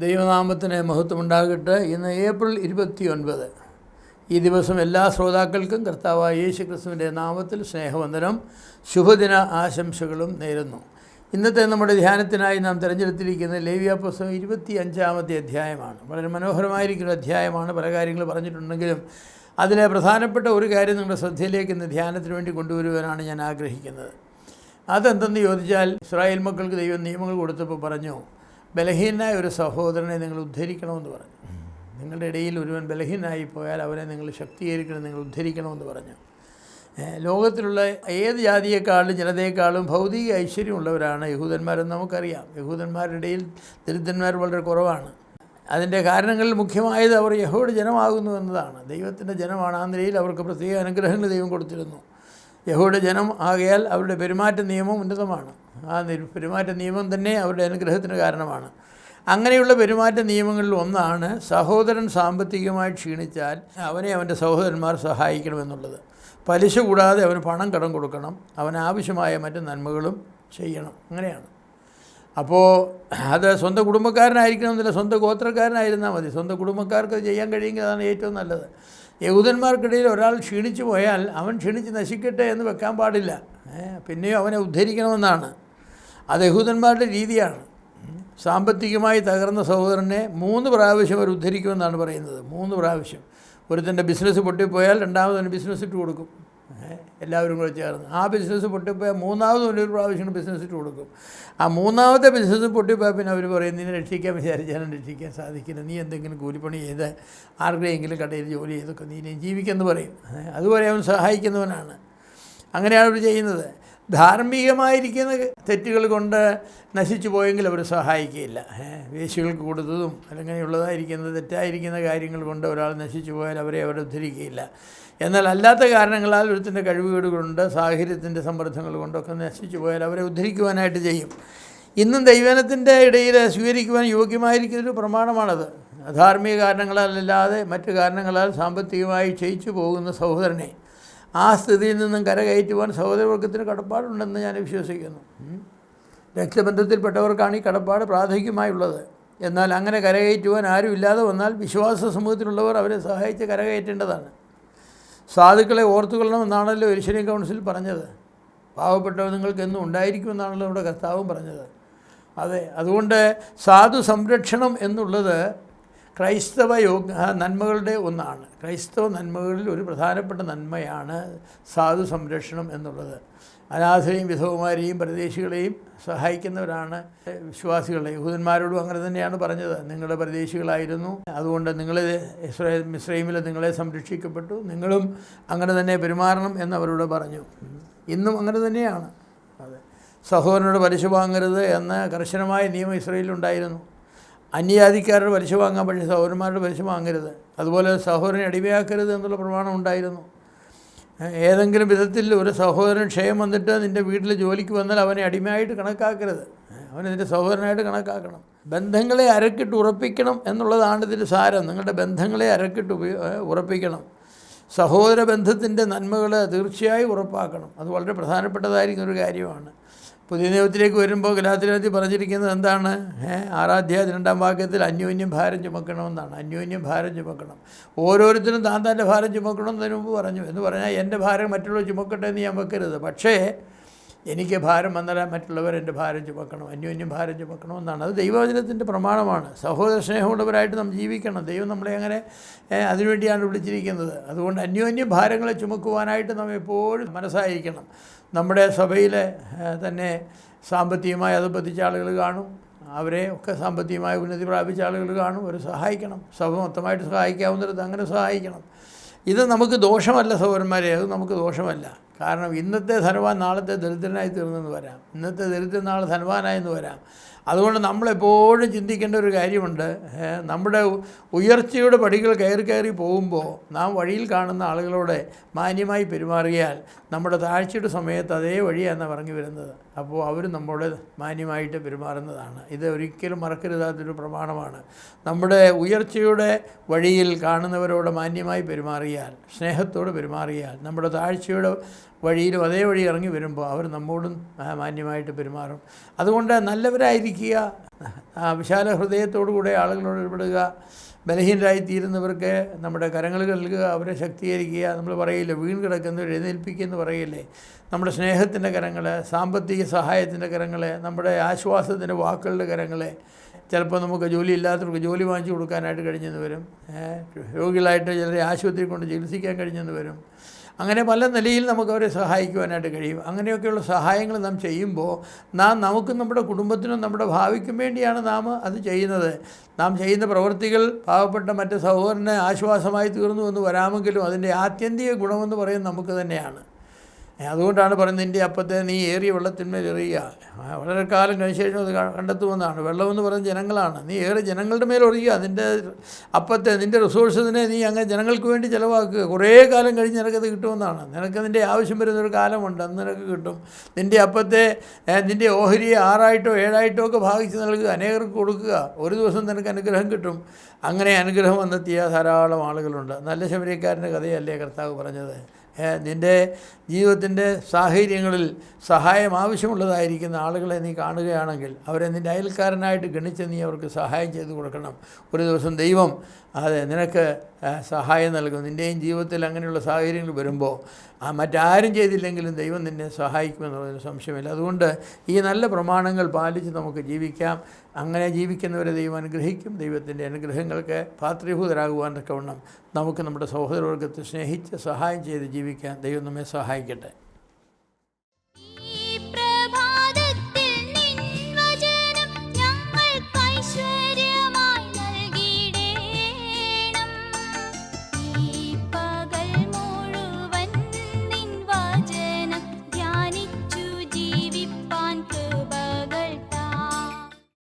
ദൈവനാമത്തിന് മഹത്വമുണ്ടാകട്ടെ. ഇന്ന് ഏപ്രിൽ 29. ഈ ദിവസം എല്ലാ ശ്രോതാക്കൾക്കും കർത്താവായ യേശു ക്രിസ്തുവിൻ്റെ നാമത്തിൽ സ്നേഹവന്ദനം, ശുഭദിന ആശംസകളും നേരുന്നു. ഇന്നത്തെ നമ്മുടെ ധ്യാനത്തിനായി നാം തിരഞ്ഞെടുത്തിരിക്കുന്ന ലേവ്യാപുസ്തകം 25-ാമത്തെ അധ്യായമാണ്. വളരെ മനോഹരമായിരിക്കുന്ന അധ്യായമാണ്. പല കാര്യങ്ങൾ പറഞ്ഞിട്ടുണ്ടെങ്കിലും അതിലെ പ്രധാനപ്പെട്ട ഒരു കാര്യം നിങ്ങളുടെ ശ്രദ്ധയിലേക്ക് ഇന്ന് ധ്യാനത്തിന് വേണ്ടി കൊണ്ടുവരുവാനാണ് ഞാൻ ആഗ്രഹിക്കുന്നത്. അതെന്തെന്ന് ചോദിച്ചാൽ, ഇസ്രായേൽ മക്കൾക്ക് ദൈവം നിയമങ്ങൾ കൊടുത്തപ്പോൾ പറഞ്ഞു, ബലഹീനായ ഒരു സഹോദരനെ നിങ്ങൾ ഉദ്ധരിക്കണമെന്ന് പറഞ്ഞു. നിങ്ങളുടെ ഇടയിൽ ഒരുവൻ ബലഹീനായി പോയാൽ അവനെ നിങ്ങൾ ശക്തീകരിക്കണം, നിങ്ങൾ ഉദ്ധരിക്കണമെന്ന് പറഞ്ഞു. ലോകത്തിലുള്ള ഏത് ജാതിയേക്കാളും ജനതയെക്കാളും ഭൗതിക ഐശ്വര്യമുള്ളവരാണ് യഹൂദന്മാരെന്ന് നമുക്കറിയാം. യഹൂദന്മാരുടെ ഇടയിൽ ദരിദ്രന്മാർ വളരെ കുറവാണ്. അതിൻ്റെ കാരണങ്ങളിൽ മുഖ്യമായത് അവർ യഹോവയുടെ ജനമാകുന്നു എന്നതാണ്. ദൈവത്തിൻ്റെ ജനമാണ്. ആ നിലയിൽ അവർക്ക് പ്രത്യേക അനുഗ്രഹങ്ങൾ ദൈവം കൊടുത്തിരുന്നു. യഹോവയുടെ ജനം ആകയാൽ അവരുടെ പെരുമാറ്റ നിയമം ഉന്നതമാണ്. ആ പെരുമാറ്റ നിയമം തന്നെ അവരുടെ അനുഗ്രഹത്തിന് കാരണമാണ്. അങ്ങനെയുള്ള പെരുമാറ്റ നിയമങ്ങളിൽ ഒന്നാണ്, സഹോദരൻ സാമ്പത്തികമായി ക്ഷീണിച്ചാൽ അവനെ അവൻ്റെ സഹോദരന്മാർ സഹായിക്കണമെന്നുള്ളത്. പലിശ കൂടാതെ അവന് പണം കടം കൊടുക്കണം, അവന് ആവശ്യമായ മറ്റ് നന്മകളും ചെയ്യണം. അങ്ങനെയാണ്. അപ്പോൾ അത് സ്വന്തം കുടുംബക്കാരനായിരിക്കണമെന്നില്ല, സ്വന്തം ഗോത്രക്കാരനായിരുന്നാൽ മതി. സ്വന്തം കുടുംബക്കാർക്ക് ചെയ്യാൻ കഴിയുമെങ്കിൽ അതാണ് ഏറ്റവും നല്ലത്. യഹൂദന്മാർക്കിടയിൽ ഒരാൾ ക്ഷീണിച്ചു പോയാൽ അവൻ ക്ഷീണിച്ച് നശിക്കട്ടെ എന്ന് വെക്കാൻ പാടില്ല. പിന്നെയും അവനെ ഉദ്ധരിക്കണമെന്നാണ്. അത് യഹൂദന്മാരുടെ രീതിയാണ്. സാമ്പത്തികമായി തകർന്ന സഹോദരനെ 3 പ്രാവശ്യം അവർ ഉദ്ധരിക്കുമെന്നാണ് പറയുന്നത്. 3 പ്രാവശ്യം. ഒരുത്തൻ്റെ ബിസിനസ് പൊട്ടിപ്പോയാൽ രണ്ടാമതൊരു ബിസിനസ് ഇട്ട് കൊടുക്കും, എല്ലാവരും കൂടെ ചേർന്ന്. ആ ബിസിനസ് പൊട്ടിപ്പോയാൽ മൂന്നാമതും ഒരു പ്രാവശ്യം ബിസിനസ് ഇട്ട് കൊടുക്കും. ആ മൂന്നാമത്തെ ബിസിനസ് പൊട്ടിപ്പോയാൽ പിന്നെ അവർ പറയും, നിന്നെ രക്ഷിക്കാൻ വിചാരിച്ചാലും രക്ഷിക്കാൻ സാധിക്കില്ല, നീ എന്തെങ്കിലും കൂലിപ്പണി ചെയ്ത് ആരുടെയെങ്കിലും കടയിൽ ജോലി ചെയ്തൊക്കെ നീ ജീവിക്കുമെന്ന് പറയും. അതുപോലെ അവൻ സഹായിക്കുന്നവനാണ്. അങ്ങനെയാണ് അവർ ചെയ്യുന്നത്. ധാർമ്മികമായിരിക്കുന്ന തെറ്റുകൾ കൊണ്ട് നശിച്ചു പോയെങ്കിൽ അവർ സഹായിക്കുകയില്ല. വേശ്യകൾക്ക് കൊടുത്തതും അങ്ങനെയുള്ളതായിരിക്കുന്നത് തെറ്റായിരിക്കുന്ന കാര്യങ്ങൾ കൊണ്ട് ഒരാൾ നശിച്ചു പോയാൽ അവരെ അവർ ഉദ്ധരിക്കുകയില്ല. എന്നാൽ അല്ലാത്ത കാരണങ്ങളാൽ ഒരുത്തിൻ്റെ കഴിവുകേട് കൊണ്ട്, സാഹചര്യത്തിൻ്റെ സമ്മർദ്ദങ്ങൾ കൊണ്ടൊക്കെ നശിച്ചു പോയാൽ അവരെ ഉദ്ധരിക്കുവാനായിട്ട് ചെയ്യും. ഇന്നും ദൈവജനത്തിൻ്റെ ഇടയിൽ സ്വീകരിക്കുവാൻ യോഗ്യമായിരിക്കുന്നൊരു പ്രമാണമാണത്. അധാർമിക കാരണങ്ങളാലല്ലാതെ മറ്റു കാരണങ്ങളാൽ സാമ്പത്തികമായി ക്ഷയിച്ചു പോകുന്ന സഹോദരനെ ആ സ്ഥിതിയിൽ നിന്നും കരകയറ്റുവാൻ സഹോദരവർഗത്തിന് കടപ്പാടുണ്ടെന്ന് ഞാൻ വിശ്വസിക്കുന്നു. രക്തബന്ധത്തിൽപ്പെട്ടവർക്കാണ് ഈ കടപ്പാട് പ്രാഥമികമായുള്ളത്. എന്നാൽ അങ്ങനെ കരകയറ്റുവാൻ ആരും ഇല്ലാതെ വന്നാൽ വിശ്വാസ സമൂഹത്തിലുള്ളവർ അവരെ സഹായിച്ച് കരകയറ്റേണ്ടതാണ്. സാധുക്കളെ ഓർത്തുകൊള്ളണമെന്നാണല്ലോ യെരൂശലേം കൗൺസിൽ പറഞ്ഞത്. പാവപ്പെട്ടവർ നിങ്ങൾക്ക് എന്നും ഉണ്ടായിരിക്കുമെന്നാണല്ലോ നമ്മുടെ കർത്താവും പറഞ്ഞത്. അതെ, അതുകൊണ്ട് സാധു സംരക്ഷണം എന്നുള്ളത് ക്രൈസ്തവ നന്മകളുടെ ഒന്നാണ്. ക്രൈസ്തവ നന്മകളിൽ ഒരു പ്രധാനപ്പെട്ട നന്മയാണ് സാധു സംരക്ഷണം എന്നുള്ളത്. അനാഥരെയും വിധവമാരെയും പരദേശികളെയും സഹായിക്കുന്നവരാണ് വിശ്വാസികളെ. യഹൂദന്മാരോടും അങ്ങനെ തന്നെയാണ് പറഞ്ഞത്. നിങ്ങളുടെ പരദേശികളായിരുന്നു, അതുകൊണ്ട് നിങ്ങൾ മിസ്രൈമിൽ നിങ്ങളെ സംരക്ഷിക്കപ്പെട്ടു, നിങ്ങളും അങ്ങനെ തന്നെ പെരുമാറണം എന്നവരോട് പറഞ്ഞു. ഇന്നും അങ്ങനെ തന്നെയാണ്. അതെ, സഹോദരനോട് പലിശ വാങ്ങരുത് എന്ന കർശനമായ നിയമം ഇസ്രായേലിലുണ്ടായിരുന്നു. അന്യജാതിക്കാരുടെ പലിശ വാങ്ങാൻ, പക്ഷേ സഹോദരന്മാരുടെ പലിശ വാങ്ങരുത്. അതുപോലെ സഹോദരനെ അടിമയാക്കരുത് എന്നുള്ള പ്രമാണം ഉണ്ടായിരുന്നു. ഏതെങ്കിലും വിധത്തിൽ ഒരു സഹോദരൻ ക്ഷയം വന്നിട്ട് നിൻ്റെ വീട്ടിൽ ജോലിക്ക് വന്നാൽ അവനെ അടിമയായിട്ട് കണക്കാക്കരുത്, അവനെ നിൻ്റെ സഹോദരനായിട്ട് കണക്കാക്കണം. ബന്ധങ്ങളെ അരക്കിട്ട് ഉറപ്പിക്കണം എന്നുള്ളതാണ് ഇതിൻ്റെ സാരം. നിങ്ങളുടെ ബന്ധങ്ങളെ അരക്കിട്ട് ഉറപ്പിക്കണം. സഹോദര ബന്ധത്തിൻ്റെ നന്മകൾ തീർച്ചയായും ഉറപ്പാക്കണം. അത് വളരെ പ്രധാനപ്പെട്ടതായിരിക്കുന്ന ഒരു കാര്യമാണ്. പുതിയ നിയമത്തിലേക്ക് വരുമ്പോൾ ഗലാത്യത്തിൽ പറഞ്ഞിരിക്കുന്നത് എന്താണ്? 6-2 വാക്യത്തിൽ അന്യോന്യം ഭാരം ചുമക്കണമെന്നാണ്. അന്യോന്യം ഭാരം ചുമക്കണം. ഓരോരുത്തരും താൻ തൻ്റെ ഭാരം ചുമക്കണമെന്നതിന് മുമ്പ് പറഞ്ഞു. എന്ന് പറഞ്ഞാൽ എൻ്റെ ഭാരം മറ്റുള്ളവർ ചുമക്കട്ടെ എന്ന് ഞാൻ വെക്കരുത്, പക്ഷേ എനിക്ക് ഭാരം വന്നാൽ മറ്റുള്ളവർ എൻ്റെ ഭാരം ചുമക്കണം. അന്യോന്യം ഭാരം ചുമക്കണമെന്നാണ്. അത് ദൈവവചനത്തിൻ്റെ പ്രമാണമാണ്. സഹോദര സ്നേഹമുള്ളവരായിട്ട് നാം ജീവിക്കണം. ദൈവം നമ്മളെ അങ്ങനെ അതിനുവേണ്ടിയാണ് വിളിച്ചിരിക്കുന്നത്. അതുകൊണ്ട് അന്യോന്യം ഭാരങ്ങളെ ചുമക്കുവാനായിട്ട് നാം എപ്പോഴും മനസ്സായിരിക്കണം. നമ്മുടെ സഭയിലെ തന്നെ സാമ്പത്തികമായി അധപ്പതിച്ച ആളുകൾ കാണും. അവരെ ഒക്കെ സാമ്പത്തികമായി ഉന്നതി പ്രാപിച്ച ആളുകൾ കാണും. അവർ സഹായിക്കണം. സഭ മൊത്തമായിട്ട് സഹായിക്കാവുന്നിടത്ത് അങ്ങനെ സഹായിക്കണം. ഇത് നമുക്ക് ദോഷമല്ല സഹോദരന്മാരെ, അത് നമുക്ക് ദോഷമല്ല. കാരണം ഇന്നത്തെ ധനവാൻ നാളത്തെ ദരിദ്രനായി തീർന്നെന്ന് വരാം, ഇന്നത്തെ ദരിദ്രൻ നാളെ ധനവാനായെന്ന് വരാം. അതുകൊണ്ട് നമ്മളെപ്പോഴും ചിന്തിക്കേണ്ട ഒരു കാര്യമുണ്ട്. നമ്മുടെ ഉയർച്ചയുടെ പടികൾ കയറി പോകുമ്പോൾ നാം വഴിയിൽ കാണുന്ന ആളുകളോട് മാന്യമായി പെരുമാറിയാൽ നമ്മുടെ താഴ്ചയുടെ സമയത്ത് അതേ വഴിയാണ് പറഞ്ഞു വരുന്നത്. അപ്പോൾ അവർ നമ്മോട് മാന്യമായിട്ട് പെരുമാറുന്നതാണ്. ഇത് ഒരിക്കലും മറക്കരുതാത്തൊരു പ്രമാണമാണ്. നമ്മുടെ ഉയർച്ചയുടെ വഴിയിൽ കാണുന്നവരോട് മാന്യമായി പെരുമാറിയാൽ, സ്നേഹത്തോട് പെരുമാറിയാൽ, നമ്മുടെ താഴ്ചയുടെ വഴിയിലും അതേ വഴി ഇറങ്ങി വരുമ്പോൾ അവർ നമ്മോടും മാന്യമായിട്ട് പെരുമാറും. അതുകൊണ്ട് നല്ലവരായിരിക്കുക, വിശാല ഹൃദയത്തോടു കൂടെ ആളുകളോട് ഇടപെടുക, ബലഹീനരായിത്തീരുന്നവർക്ക് നമ്മുടെ കരങ്ങൾ നൽകുക, അവരെ ശക്തീകരിക്കുക. നമ്മൾ പറയില്ലേ, വീണ് കിടക്കുന്നവർ എഴുന്നേൽപ്പിക്കുക എന്ന് പറയില്ലേ. നമ്മുടെ സ്നേഹത്തിൻ്റെ കരങ്ങൾ, സാമ്പത്തിക സഹായത്തിൻ്റെ കരങ്ങൾ, നമ്മുടെ ആശ്വാസത്തിൻ്റെ വാക്കുകളുടെ കരങ്ങൾ. ചിലപ്പോൾ നമുക്ക് ജോലി ഇല്ലാത്തവർക്ക് ജോലി വാങ്ങിച്ചു കൊടുക്കാനായിട്ട് കഴിഞ്ഞെന്ന് വരും. രോഗികളായിട്ട് ചിലരെ ആശുപത്രി കൊണ്ട് ചികിത്സിക്കാൻ കഴിഞ്ഞെന്ന് വരും. അങ്ങനെ പല നിലയിൽ നമുക്ക് അവരെ സഹായിക്കുവാനായിട്ട് കഴിയും. അങ്ങനെയൊക്കെയുള്ള സഹായങ്ങൾ നാം ചെയ്യുമ്പോൾ നമുക്കും നമ്മുടെ കുടുംബത്തിനും നമ്മുടെ ഭാവിക്കും വേണ്ടിയാണ് നാം അത് ചെയ്യുന്നത്. നാം ചെയ്യുന്ന പ്രവൃത്തികൾ പാവപ്പെട്ട മറ്റ് സഹോദരന് ആശ്വാസമായി തീർന്നു എന്ന് വരാമെങ്കിലും അതിൻ്റെ ആത്യന്തിക ഗുണമെന്ന് പറയുന്നത് നമുക്ക് തന്നെയാണ്. അതുകൊണ്ടാണ് പറയുന്നത്, നിൻ്റെ അപ്പത്തെ നീ ഏറിയ വെള്ളത്തിന്മേൽ എറിയുക. വളരെ കാലം കഴിഞ്ഞ ശേഷം അത് കണ്ടെത്തുമെന്നാണ്. വെള്ളമെന്ന് പറയുന്ന ജനങ്ങളാണ്. നീ ഏറെ ജനങ്ങളുടെ മേൽ എറിയുക. നിൻ്റെ അപ്പത്തെ, നിൻ്റെ റിസോഴ്സിനെ നീ അങ്ങനെ ജനങ്ങൾക്ക് വേണ്ടി ചിലവാക്കുക. കുറേ കാലം കഴിഞ്ഞ് നിനക്കത് കിട്ടുമെന്നാണ്. നിനക്ക് നിൻ്റെ ആവശ്യം വരുന്നൊരു കാലമുണ്ട്, അന്ന് നിനക്ക് കിട്ടും. നിൻ്റെ അപ്പത്തെ, നിൻ്റെ ഓഹരിയെ 6 7 ഒക്കെ ഭാഗിച്ച് നൽകുക, അനേകർക്ക് കൊടുക്കുക. ഒരു ദിവസം നിനക്ക് അനുഗ്രഹം കിട്ടും. അങ്ങനെ അനുഗ്രഹം വന്നെത്തിയ ധാരാളം ആളുകളുണ്ട്. നല്ല ശമരിയക്കാരൻ്റെ കഥയല്ലേ കർത്താവ് പറഞ്ഞത്. നിൻ്റെ ജീവിതത്തിൻ്റെ സാഹചര്യങ്ങളിൽ സഹായം ആവശ്യമുള്ളതായിരിക്കുന്ന ആളുകളെ നീ കാണുകയാണെങ്കിൽ അവരെ നിൻ്റെ അയൽക്കാരനായിട്ട് ഗണിച്ച് നീ അവർക്ക് സഹായം ചെയ്തു കൊടുക്കണം. ഒരു ദിവസം ദൈവം നിനക്ക് സഹായം നൽകും. നിൻ്റെയും ജീവിതത്തിൽ അങ്ങനെയുള്ള സാഹചര്യങ്ങൾ വരുമ്പോൾ മറ്റാരും ചെയ്തില്ലെങ്കിലും ദൈവം നിന്നെ സഹായിക്കുമെന്നുള്ളതിന് സംശയമില്ല. അതുകൊണ്ട് ഈ നല്ല പ്രമാണങ്ങൾ പാലിച്ച് നമുക്ക് ജീവിക്കാം. അങ്ങനെ ജീവിക്കുന്നവരെ ദൈവം അനുഗ്രഹിക്കും. ദൈവത്തിൻ്റെ അനുഗ്രഹങ്ങൾക്ക് പാത്രീഭൂതരാകുവാൻ തക്കവണ്ണം നമുക്ക് നമ്മുടെ സഹോദരവർഗത്തെ സ്നേഹിച്ച് സഹായം ചെയ്ത് ജീവിക്കാൻ ദൈവം നമ്മെ സഹായിക്കട്ടെ.